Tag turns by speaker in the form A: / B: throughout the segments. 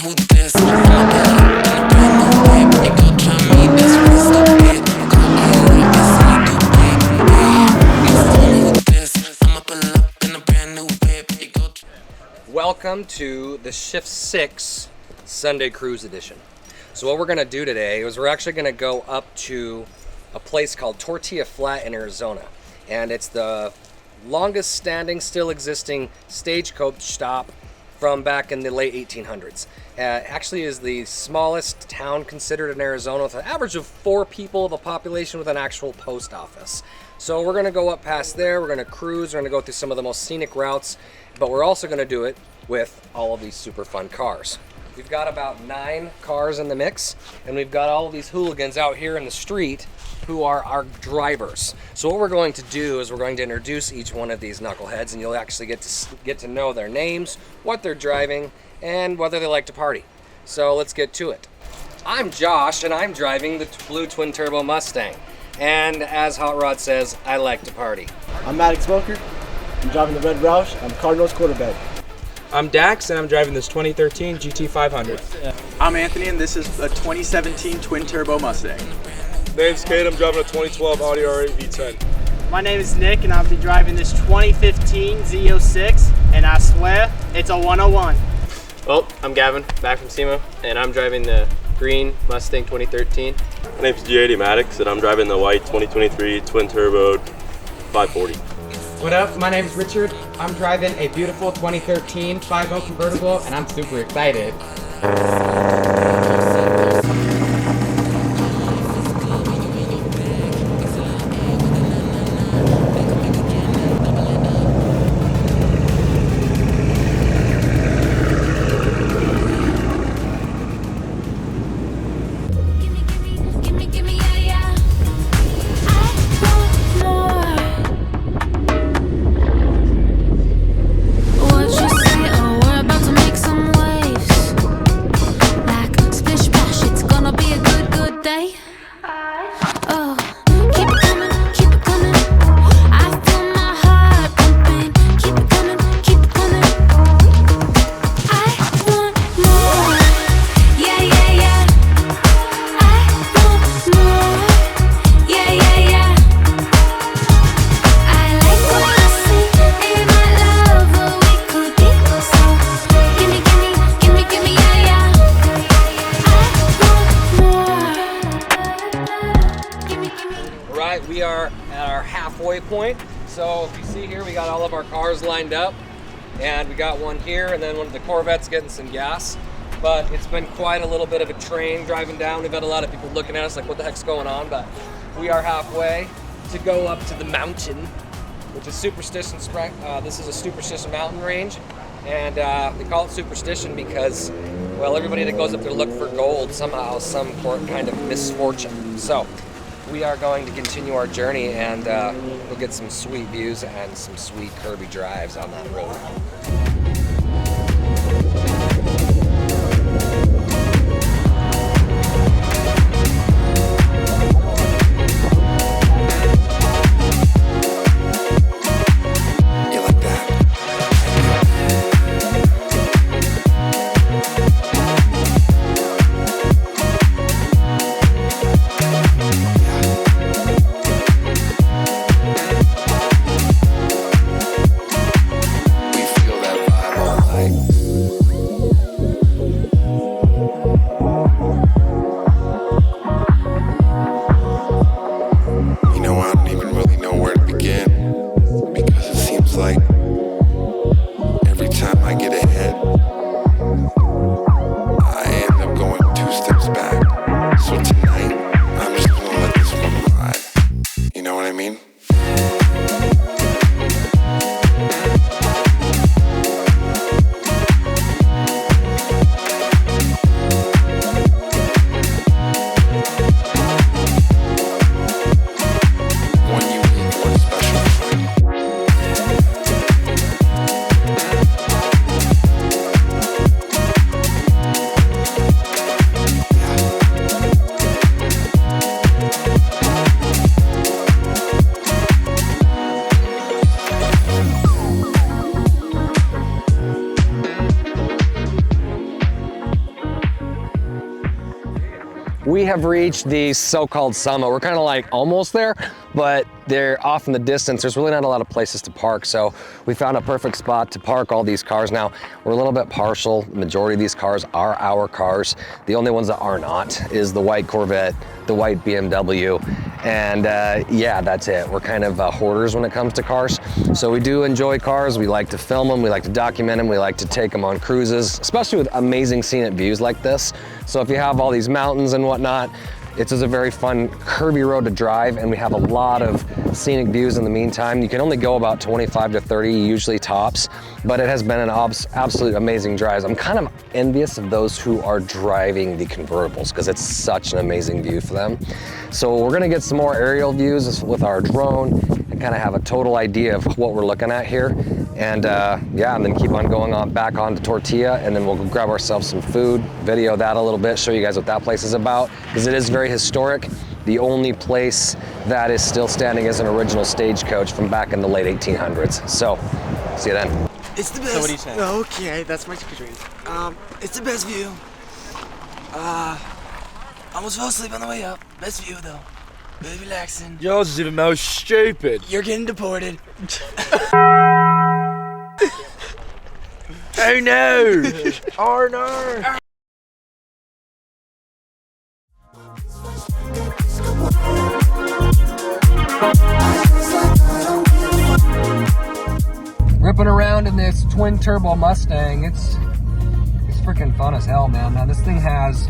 A: who this. I'ma pull up in a brand new whip. You gon' try me, that's real stupid. Go ahead, I can see you do big. Yeah, you funny who this. I'ma pull up in a brand new whip. You gon' try.
B: Welcome to the Shift 6 Sunday Cruise Edition. So what we're gonna do today is we're actually gonna go up to a place called Tortilla Flat in Arizona. And it's the longest standing, still existing stagecoach stop from back in the late 1800s. Actually is the smallest town considered in Arizona with an average of 4 people of a population with an actual post office. So we're gonna go up past there, we're gonna cruise, we're gonna go through some of the most scenic routes, but we're also gonna do it with all of these super fun cars. We've got about 9 cars in the mix, and we've got all of these hooligans out here in the street who are our drivers. So what we're going to do is we're going to introduce each one of these knuckleheads, and you'll actually get to know their names, what they're driving, and whether they like to party. So let's get to it. I'm Josh, and I'm driving the blue twin turbo Mustang. And as Hot Rod says, I like to party.
C: I'm Maddox Smoker. I'm driving the Red Roush. I'm Cardinals quarterback.
D: I'm Dax, and I'm driving this 2013 GT500.
E: I'm Anthony, and this is a 2017 twin turbo Mustang.
F: Name's Kate, I'm driving a 2012 Audi R8 V10.
G: My name is Nick, and I'll be driving this 2015 Z06, and I swear, it's a 101.
H: Well, I'm Gavin, back from SEMA, and I'm driving the green Mustang 2013.
F: My name's G80 Maddox, and I'm driving the white 2023 twin turbo 540.
I: What up? My name is Richard. I'm driving a beautiful 2013 5.0 convertible, and I'm super excited.
B: We are at our halfway point. So if you see here, we got all of our cars lined up, and we got one here, and then one of the Corvette's getting some gas. But it's been quite a little bit of a train driving down. We've had a lot of people looking at us like, what the heck's going on? But we are halfway to go up to the mountain, which is Superstition. This is a Superstition mountain range, and they call it Superstition because, well, everybody that goes up there to look for gold somehow, some kind of misfortune. So we are going to continue our journey, and we'll get some sweet views and some sweet curvy drives on that road. we have reached the so-called summit. We're kind of like almost there, but they're off in the distance. There's really not a lot of places to park, so we found a perfect spot to park all these cars. Now, we're a little bit partial. The majority of these cars are our cars. The only ones that are not is the white Corvette, the white BMW, and yeah, that's it. We're kind of hoarders when it comes to cars. So we do enjoy cars. We like to film them. We like to document them. We like to take them on cruises, especially with amazing scenic views like this. So if you have all these mountains and whatnot, it's just a very fun curvy road to drive, and we have a lot of scenic views in the meantime. You can only go about 25 to 30, usually tops, but it has been an absolute amazing drive. I'm kind of envious of those who are driving the convertibles because it's such an amazing view for them. So we're gonna get some more aerial views with our drone and kind of have a total idea of what we're looking at here. And yeah, and then keep on going on back onto Tortilla, and then we'll go grab ourselves some food, video that a little bit, show you guys what that place is about, because it is very historic. The only place that is still standing is an original stagecoach from back in the late 1800s. So, see you then.
E: It's the best.
H: So what do you say?
E: Okay, that's my dream. It's the best view. Almost fell asleep on the way up. Best view though. Really relaxing.
D: Yours is even more stupid.
E: You're getting deported.
D: Oh no! Oh no!
B: Ripping around in this twin turbo Mustang, it's freaking fun as hell, man. Now this thing has,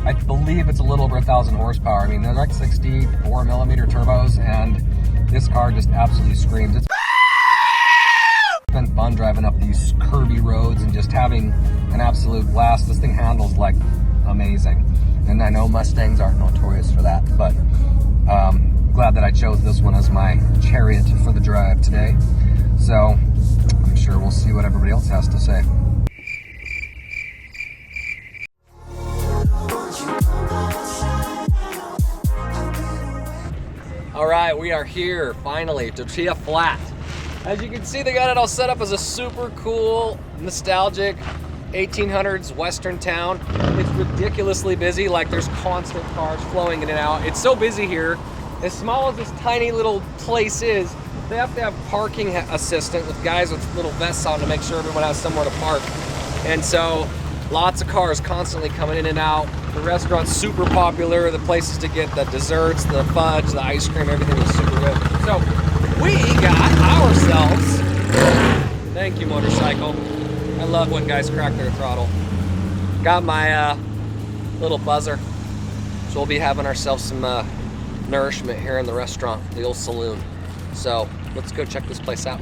B: I believe it's a little over 1,000 horsepower. I mean, they're like 64mm turbos, and this car just absolutely screams. It's been fun driving up these curvy roads and just having an absolute blast. This thing handles like amazing, and I know Mustangs aren't notorious for that, but glad that I chose this one as my chariot for the drive today. So I'm sure we'll see what everybody else has to say. All right, we are here finally, Tortilla Flat. As you can see, they got it all set up as a super cool, nostalgic 1800s Western town. It's ridiculously busy, like there's constant cars flowing in and out. It's so busy here. As small as this tiny little place is, they have to have parking assistant with guys with little vests on to make sure everyone has somewhere to park. And so lots of cars constantly coming in and out. The restaurant's super popular. The places to get the desserts, the fudge, the ice cream, everything is super good. So we got ourselves, thank you motorcycle. I love when guys crack their throttle. Got my little buzzer. So we'll be having ourselves some nourishment here in the restaurant, the old saloon. So let's go check this place out.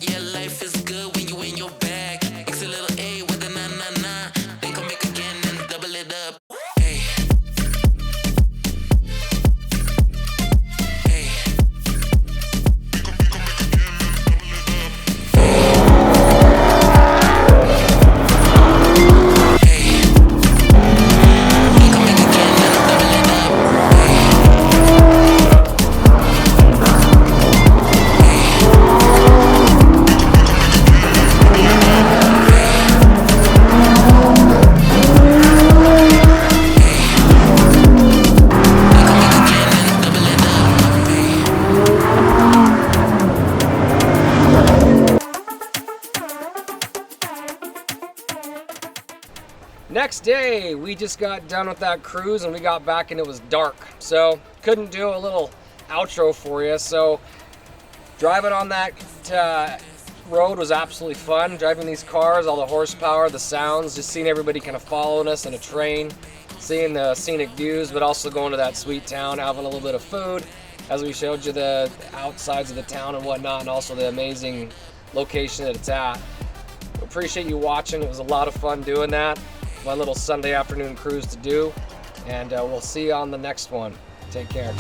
A: Yeah, life is good when you in your bag. Mix a little A with a na-na-na. Then come back again and double it up. Hey. Hey.
B: Next day, we just got done with that cruise and we got back and it was dark. So couldn't do a little outro for you. So driving on that road was absolutely fun. Driving these cars, all the horsepower, the sounds, just seeing everybody kind of following us in a train, seeing the scenic views, but also going to that sweet town, having a little bit of food, as we showed you the outsides of the town and whatnot, and also the amazing location that it's at. Appreciate you watching. It was a lot of fun doing that. My little Sunday afternoon cruise to do, and we'll see you on the next one. Take care.